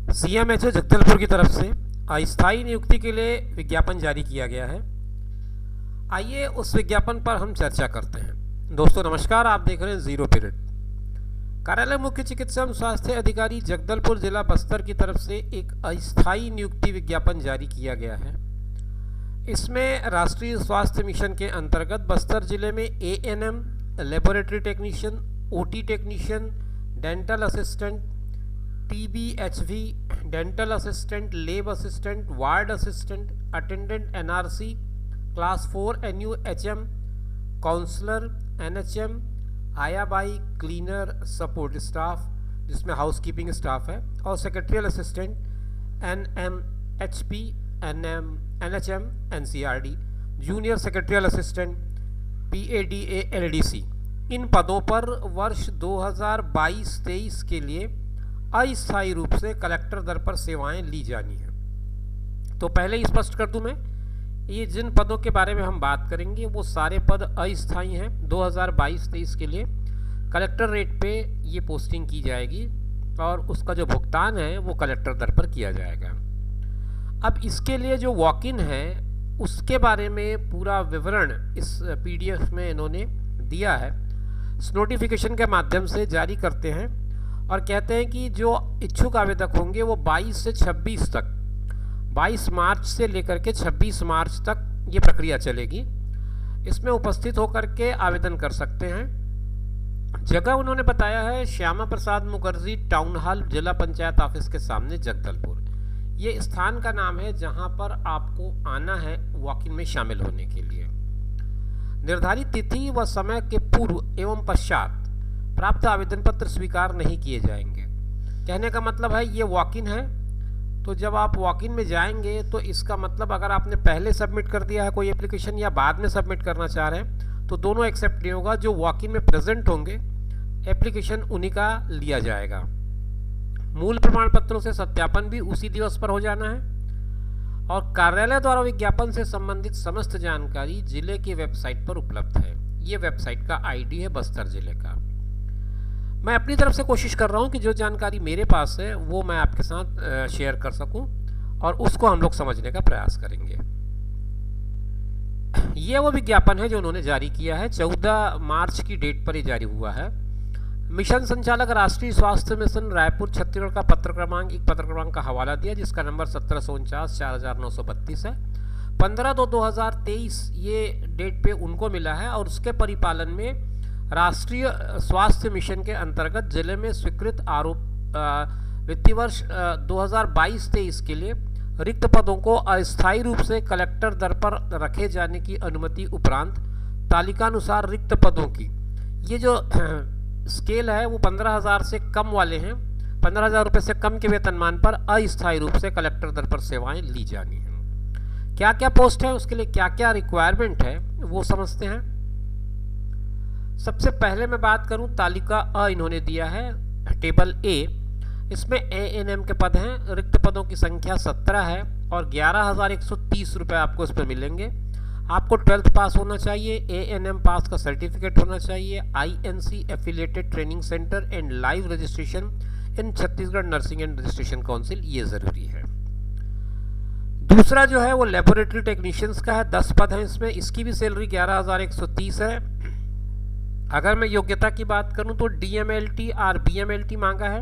CMHO Jagdalpur की तरफ से अस्थायी नियुक्ति के लिए विज्ञापन जारी किया गया है। आइए उस विज्ञापन पर हम चर्चा करते हैं। दोस्तों नमस्कार, आप देख रहे हैं जीरो पीरियड। कार्यालय मुख्य चिकित्सा एवं स्वास्थ्य अधिकारी जगदलपुर जिला बस्तर की तरफ से एक अस्थायी नियुक्ति विज्ञापन जारी किया गया है। इसमें राष्ट्रीय स्वास्थ्य मिशन के अंतर्गत बस्तर जिले में ANM, laboratory technician, OT technician, dental assistant, TBHV, dental assistant, lab assistant, ward assistant, attendant NRC, class 4 NUHM, counsellor NHM, आयाबाई, क्लीनर, सपोर्ट स्टाफ जिसमें हाउसकीपिंग स्टाफ है, और secretarial assistant NMHP, NHM, NCRD, junior secretarial assistant, PADA, LDC. इन पदों पर वर्ष 2022-23 के लिए अस्थायी रूप से कलेक्टर दर पर सेवाएं ली जानी हैं। तो पहले ही स्पष्ट कर दूं मैं, ये जिन पदों के बारे में हम बात करेंगे वो सारे पद अस्थायी हैं। 2022-23 के लिए कलेक्टर रेट पे ये पोस्टिंग की जाएगी और उसका जो भुगतान है वो कलेक्टर दर पर किया जाएगा। अब इसके लिए जो वॉक इन है उसके बारे में पूरा विवरण इस पीडीएफ में इन्होंने दिया है। इस नोटिफिकेशन के माध्यम से जारी करते हैं और कहते हैं कि जो इच्छुक आवेदक होंगे वो 22 से 26 तक, 22 मार्च से लेकर के 26 मार्च तक ये प्रक्रिया चलेगी। इसमें उपस्थित होकर के आवेदन कर सकते हैं। जगह उन्होंने बताया है श्यामा प्रसाद मुखर्जी टाउन हॉल, जिला पंचायत ऑफिस के सामने, जगदलपुर। ये स्थान का नाम है जहां पर आपको आना है वॉक इन में शामिल होने के लिए। निर्धारित तिथि व समय के पूर्व एवं पश्चात प्राप्त आवेदन पत्र स्वीकार नहीं किए जाएंगे। कहने का मतलब है ये वॉक इन है, तो जब आप वॉक इन में जाएंगे तो इसका मतलब अगर आपने पहले सबमिट कर दिया है कोई एप्लीकेशन या बाद में सबमिट करना चाह रहे हैं तो दोनों एक्सेप्ट नहीं होगा। जो वॉक इन में प्रेजेंट होंगे एप्लीकेशन उन्हीं का लिया जाएगा। मूल प्रमाण पत्रों से सत्यापन भी उसी दिवस पर हो जाना है और कार्यालय द्वारा विज्ञापन से संबंधित समस्त जानकारी जिले की वेबसाइट पर उपलब्ध है। ये वेबसाइट का आईडी है बस्तर जिले का। मैं अपनी तरफ से कोशिश कर रहा हूँ कि जो जानकारी मेरे पास है वो मैं आपके साथ शेयर कर सकूँ और उसको हम लोग समझने का प्रयास करेंगे। ये वो विज्ञापन है जो उन्होंने जारी किया है। 14 मार्च की डेट पर ये जारी हुआ है। मिशन संचालक राष्ट्रीय स्वास्थ्य मिशन रायपुर छत्तीसगढ़ का पत्र क्रमांक का हवाला दिया जिसका नंबर 1749-4932 है। 15/2/2023 ये डेट पे उनको मिला है और उसके परिपालन में राष्ट्रीय स्वास्थ्य मिशन के अंतर्गत जिले में स्वीकृत वित्तीय वर्ष 2022-23 के लिए रिक्त पदों को अस्थायी रूप से कलेक्टर दर पर रखे जाने की अनुमति उपरांत तालिकानुसार रिक्त पदों की ये जो स्केल है वो 15,000 से कम वाले हैं। 15,000 रुपये से कम के वेतनमान पर अस्थायी रूप से कलेक्टर दर पर सेवाएं ली जानी हैं। क्या क्या पोस्ट है, उसके लिए क्या क्या रिक्वायरमेंट है वो समझते हैं। सबसे पहले मैं बात करूं, तालिका अ इन्होंने दिया है टेबल ए। इसमें एएनएम के पद हैं। रिक्त पदों की संख्या 17 है और 11,130 रुपये आपको इस पर मिलेंगे। आपको 12th पास होना चाहिए, एएनएम पास का सर्टिफिकेट होना चाहिए, INC affiliated training centre and live registration in Chhattisgarh nursing and registration council, ये ज़रूरी है। दूसरा जो है वो लेबोरेटरी टेक्नीशियंस का है। 10 पद हैं इसमें। इसकी भी सैलरी 11,130 है। अगर मैं योग्यता की बात करूं तो डीएमएलटी और बीएमएलटी मांगा है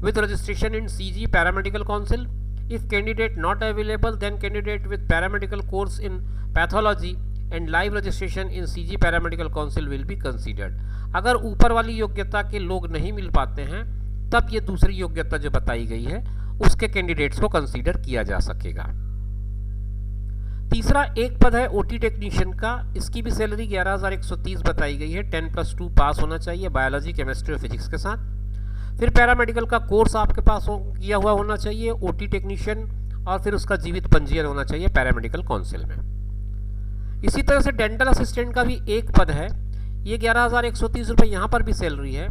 with registration in CG paramedical council. If candidate not available then candidate with paramedical course in pathology and live registration in CG paramedical council will be considered. अगर ऊपर वाली योग्यता के लोग नहीं मिल पाते हैं तब ये दूसरी योग्यता जो बताई गई है उसके कैंडिडेट्स को कंसीडर किया जा सकेगा। तीसरा एक पद है ओटी टेक्नीशियन का। इसकी भी सैलरी 11,130 बताई गई है। 10+2 पास होना चाहिए बायोलॉजी, केमिस्ट्री और फिजिक्स के साथ। फिर पैरामेडिकल का कोर्स आपके पास किया हुआ होना चाहिए ओटी टेक्नीशियन, और फिर उसका जीवित पंजीयन होना चाहिए पैरामेडिकल काउंसिल में। इसी तरह से डेंटल असिस्टेंट का भी एक पद है। ये 11,130 रुपये यहाँ पर भी सैलरी है।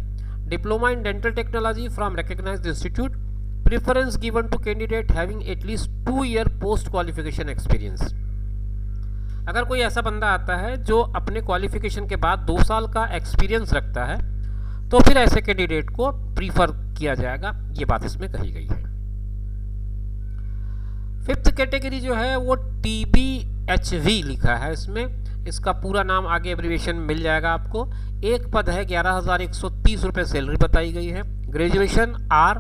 Diploma in dental technology from recognised institute, preference given to candidate having at least 2 year post qualification experience. अगर कोई ऐसा बंदा आता है जो अपने क्वालिफिकेशन के बाद 2 साल का एक्सपीरियंस रखता है तो फिर ऐसे कैंडिडेट को प्रीफर किया जाएगा, ये बात इसमें कही गई है। फिफ्थ कैटेगरी जो है वो TBHV लिखा है इसमें, इसका पूरा नाम आगे एब्रिविएशन मिल जाएगा आपको। एक पद है, 11,130 रुपये सैलरी बताई गई है। Graduation R,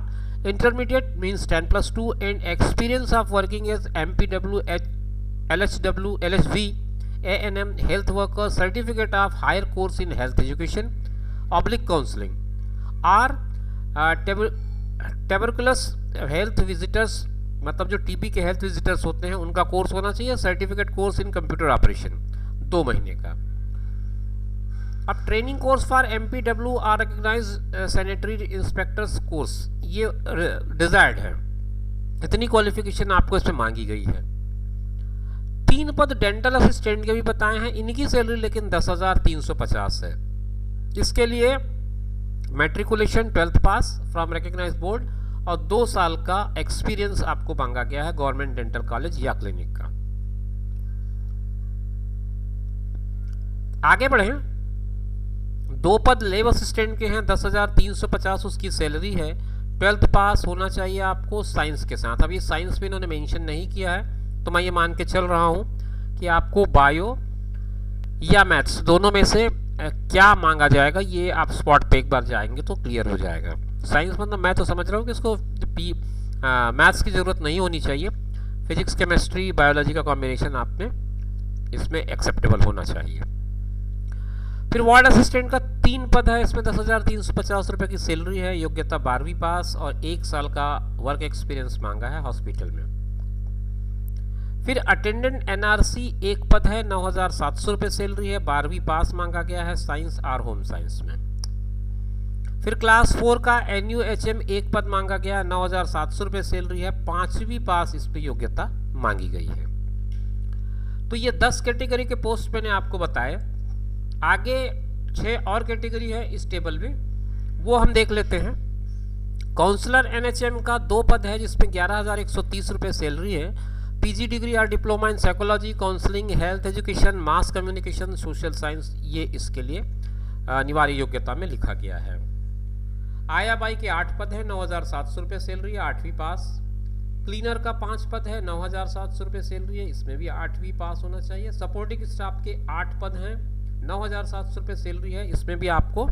intermediate means 10+2 and experience of working as MPW, LHW, LHV, ANM, health worker, certificate of higher course in health education oblique counselling. R, tuberculous health visitors, मतलब जो टीबी के हेल्थ विजिटर्स होते हैं उनका course होना चाहिए। Certificate course in computer operation 2 महीने का। अब ट्रेनिंग कोर्स फॉर MPW और रिकग्नाइज सैनिटरी इंस्पेक्टर्स कोर्स, ये डिजायर्ड है, इतनी क्वालिफिकेशन आपको इसमें मांगी गई है। 3 पद डेंटल असिस्टेंट के भी बताए हैं, इनकी सैलरी लेकिन 10,350 है। इसके लिए matriculation 12th pass from recognise board और 2 साल का एक्सपीरियंस आपको मांगा गया है गवर्नमेंट डेंटल कॉलेज या क्लिनिक का। आगे बढ़े, 2 पद लेब असिस्टेंट के हैं, 10,350 उसकी सैलरी है। 12th पास होना चाहिए आपको साइंस के साथ। अभी साइंस में इन्होंने मेंशन नहीं किया है, तो मैं ये मान के चल रहा हूँ कि आपको बायो या मैथ्स दोनों में से क्या मांगा जाएगा ये आप स्पॉट पे एक बार जाएंगे तो क्लियर हो जाएगा। साइंस मतलब मैं तो समझ रहा हूँ कि इसको मैथ्स की ज़रूरत नहीं होनी चाहिए, फिजिक्स केमिस्ट्री बायोलॉजी का कॉम्बिनेशन आप में इसमें एक्सेप्टेबल होना चाहिए। फिर वार्ड असिस्टेंट का 3 पद है, इसमें 10,350 रुपये की सैलरी है। योग्यता 12वीं पास और 1 साल का वर्क एक्सपीरियंस मांगा है हॉस्पिटल में। फिर अटेंडेंट NRC 1 पद है, 9,700 रुपये सैलरी है, 12वीं पास मांगा गया है साइंस और होम साइंस में। फिर क्लास 4 का NUHM 1 पद मांगा गया है, 9,700 रुपये सैलरी है, 5वीं पास इस पर योग्यता मांगी गई है। तो ये 10 कैटेगरी के पोस्ट मैंने आपको बताए। आगे 6 और कैटेगरी है इस टेबल में, वो हम देख लेते हैं। काउंसलर NHM का 2 पद है जिसमें 11,130 रुपये सैलरी है। PG डिग्री और diploma in psychology, counselling, health education, mass communication, social science, ये इसके लिए अनिवार्य योग्यता में लिखा गया है। आया बाई के 8 पद है, 9,700 रुपये सैलरी है, 8वीं पास। क्लीनर का 5 पद है, 9,700 रुपये सैलरी है, इसमें भी 8वीं पास होना चाहिए। सपोर्टिंग स्टाफ के 8 पद हैं, 9,700 रुपये सैलरी है, इसमें भी आपको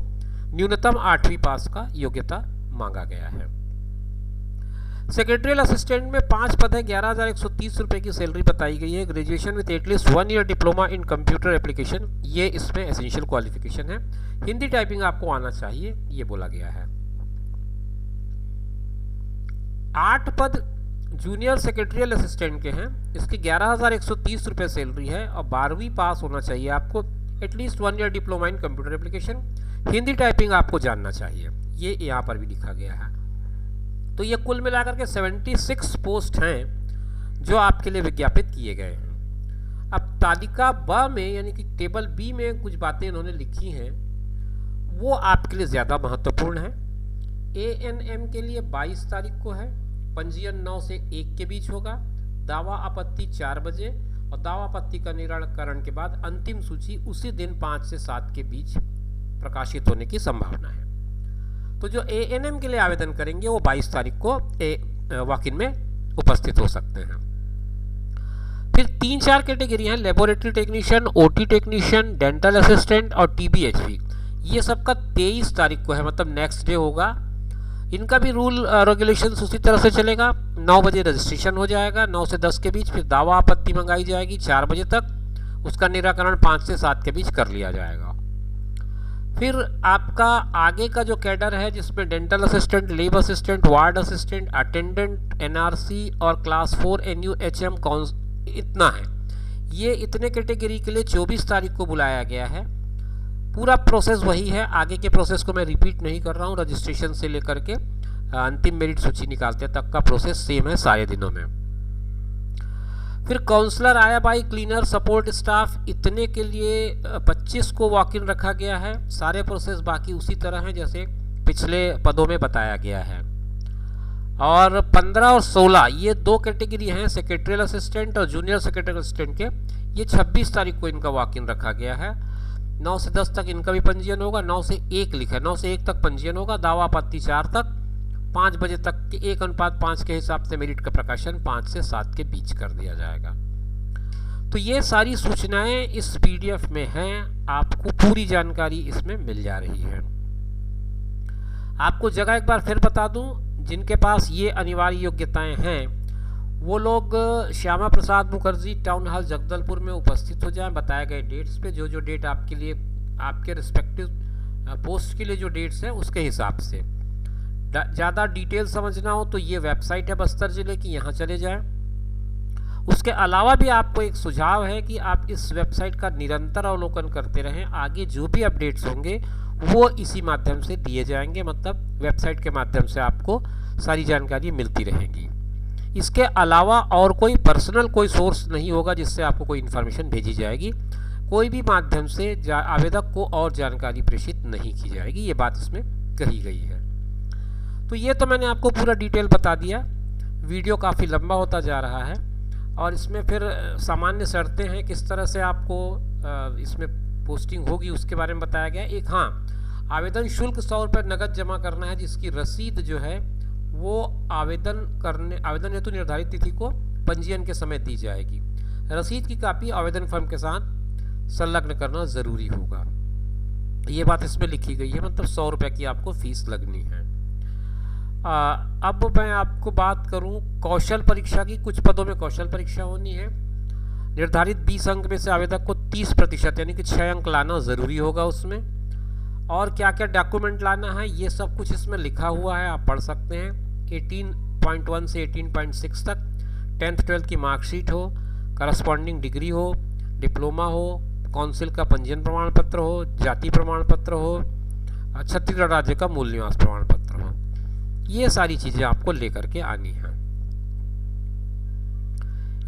न्यूनतम 8वीं पास का योग्यता मांगा गया है। सेक्रेटरियल असिस्टेंट में 5 पद है, 11,130 रुपये की सैलरी बताई गई है। Graduation with at least 1 year diploma in computer application, ये इसमें एसेंशियल क्वालिफिकेशन है। हिंदी टाइपिंग आपको आना चाहिए, ये बोला गया है। 8 पद जूनियर सेक्रेटरियल असिस्टेंट के हैं, इसकी 11,130 रुपये सैलरी है और 12वीं पास होना चाहिए आपको, at least 1 year diploma in computer application. Hindi typing आपको जानना चाहिए, ये यहाँ पर भी लिखा गया है। तो ये कुल मिलाकर के 76 पोस्ट हैं जो आपके लिए विज्ञापित किए गए हैं। अब तालिका ब में यानी कि टेबल बी में कुछ बातें इन्होंने लिखी हैं, वो आपके लिए ज़्यादा महत्वपूर्ण है। ANM के लिए 22 तारीख को है, पंजीयन 9 से 1 के बीच होगा। दावा आपत्ति 4 बजे और दावा आपत्ति का निराकरण के बाद अंतिम सूची उसी दिन 5 से 7 के बीच प्रकाशित होने की संभावना है। तो जो ANM के लिए आवेदन करेंगे वो 22 तारीख को वॉक इन में उपस्थित हो सकते हैं। फिर 3-4 कैटेगरी हैं, laboratory technician, OT technician, dental assistant और TBHV। ये सबका 23 तारीख को है, मतलब नेक्स्ट डे होगा। इनका भी रूल रेगुलेशंस उसी तरह से चलेगा। 9 बजे रजिस्ट्रेशन हो जाएगा, 9 से 10 के बीच। फिर दावा आपत्ति मंगाई जाएगी 4 बजे तक, उसका निराकरण 5 से 7 के बीच कर लिया जाएगा। फिर आपका आगे का जो कैडर है जिसमें dental assistant, lab assistant, ward assistant, attendant NRC और क्लास 4 NUHM इतना है। ये इतने कैटेगरी के लिए 24 तारीख को बुलाया गया है। पूरा प्रोसेस वही है, आगे के प्रोसेस को मैं रिपीट नहीं कर रहा हूँ। रजिस्ट्रेशन से लेकर के अंतिम मेरिट सूची निकालते तक का प्रोसेस सेम है सारे दिनों में। फिर काउंसलर, आया बाई, क्लीनर, सपोर्ट स्टाफ, इतने के लिए 25 को वॉक इन रखा गया है। सारे प्रोसेस बाकी उसी तरह हैं जैसे पिछले पदों में बताया गया है। और 15 और 16 ये 2 कैटेगरी हैं, सेक्रेटरियल असिस्टेंट और जूनियर सेक्रेटरियल असिस्टेंट के। ये 26 तारीख को इनका वॉक इन रखा गया है। 9 से 10 तक इनका भी पंजीयन होगा, 9 से 1 लिखा है, 9 से 1 तक पंजीयन होगा। दावा आपत्ति 4 तक, 5 बजे तक के 1:5 के हिसाब से मेरिट का प्रकाशन 5 से 7 के बीच कर दिया जाएगा। तो ये सारी सूचनाएं इस पीडीएफ में हैं, आपको पूरी जानकारी इसमें मिल जा रही है। आपको जगह एक बार फिर बता दूं, जिनके पास ये अनिवार्य योग्यताएं हैं वो लोग श्यामा प्रसाद मुखर्जी टाउन हॉल जगदलपुर में उपस्थित हो जाएं बताए गए डेट्स पे। जो डेट आपके लिए आपके रिस्पेक्टिव पोस्ट के लिए जो डेट्स हैं उसके हिसाब से। ज़्यादा डिटेल समझना हो तो ये वेबसाइट है बस्तर ज़िले की, यहाँ चले जाएं। उसके अलावा भी आपको एक सुझाव है कि आप इस वेबसाइट का निरंतर अवलोकन करते रहें। आगे जो भी अपडेट्स होंगे वो इसी माध्यम से दिए जाएंगे, मतलब वेबसाइट के माध्यम से आपको सारी जानकारी मिलती रहेगी। इसके अलावा और कोई पर्सनल कोई सोर्स नहीं होगा जिससे आपको कोई इन्फॉर्मेशन भेजी जाएगी। कोई भी माध्यम से आवेदक को और जानकारी प्रेषित नहीं की जाएगी, ये बात इसमें कही गई है। तो ये तो मैंने आपको पूरा डिटेल बता दिया। वीडियो काफ़ी लंबा होता जा रहा है और इसमें फिर सामान्य शर्तें हैं, किस तरह से आपको इसमें पोस्टिंग होगी उसके बारे में बताया गया। एक हाँ, आवेदन शुल्क 100 रुपये नकद जमा करना है, जिसकी रसीद जो है वो आवेदन हेतु निर्धारित तिथि को पंजीयन के समय दी जाएगी। रसीद की कॉपी आवेदन फॉर्म के साथ संलग्न करना ज़रूरी होगा, ये बात इसमें लिखी गई है। मतलब 100 रुपये की आपको फीस लगनी है। अब मैं आपको बात करूं कौशल परीक्षा की। कुछ पदों में कौशल परीक्षा होनी है। निर्धारित 20 अंक में से आवेदक को 30% यानी कि 6 अंक लाना ज़रूरी होगा उसमें। और क्या क्या डॉक्यूमेंट लाना है ये सब कुछ इसमें लिखा हुआ है, आप पढ़ सकते हैं। 18.1 से 18.6 तक 10th 12th की मार्कशीट हो, करस्पॉन्डिंग डिग्री हो, डिप्लोमा हो, काउंसिल का पंजीयन प्रमाण पत्र हो, जाति प्रमाण पत्र हो, छत्तीसगढ़ राज्य का मूल निवास प्रमाण पत्र हो, ये सारी चीज़ें आपको लेकर के आनी है।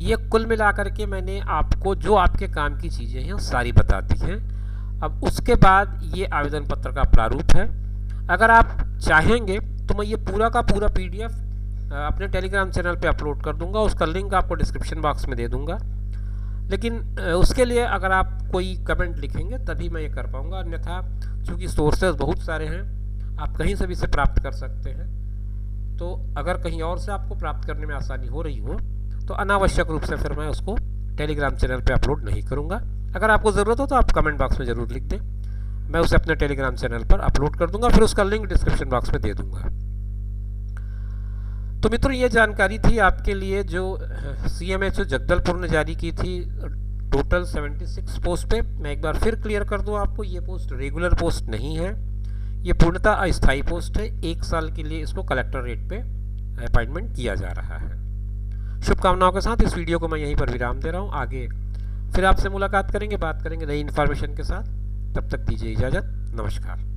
ये कुल मिलाकर के मैंने आपको जो आपके काम की चीज़ें हैं सारी बता दी हैं। अब उसके बाद ये आवेदन पत्र का प्रारूप है। अगर आप चाहेंगे तो मैं ये पूरा का पूरा पीडीएफ अपने टेलीग्राम चैनल पे अपलोड कर दूंगा, उसका लिंक आपको डिस्क्रिप्शन बॉक्स में दे दूंगा। लेकिन उसके लिए अगर आप कोई कमेंट लिखेंगे तभी मैं ये कर पाऊँगा, अन्यथा चूँकि सोर्सेज बहुत सारे हैं, आप कहीं से भी इसे प्राप्त कर सकते हैं। तो अगर कहीं और से आपको प्राप्त करने में आसानी हो रही हो तो अनावश्यक रूप से फिर मैं उसको टेलीग्राम चैनल पे अपलोड नहीं करूँगा। अगर आपको ज़रूरत हो तो आप कमेंट बॉक्स में ज़रूर लिख दें, मैं उसे अपने टेलीग्राम चैनल पर अपलोड कर दूंगा, फिर उसका लिंक डिस्क्रिप्शन बॉक्स में दे दूंगा। तो मित्रों, ये जानकारी थी आपके लिए जो CMHO जगदलपुर ने जारी की थी टोटल 76 पोस्ट पे। मैं एक बार फिर क्लियर कर दूं आपको, ये पोस्ट रेगुलर पोस्ट नहीं है, ये पूर्णतः अस्थायी पोस्ट है। 1 साल के लिए इसको कलेक्टर रेट पे अपॉइंटमेंट किया जा रहा है। शुभकामनाओं के साथ इस वीडियो को मैं यहीं पर विराम दे रहा हूँ। आगे फिर आपसे मुलाकात करेंगे, बात करेंगे नई इन्फॉर्मेशन के साथ। तब तक दीजिए इजाज़त, नमस्कार।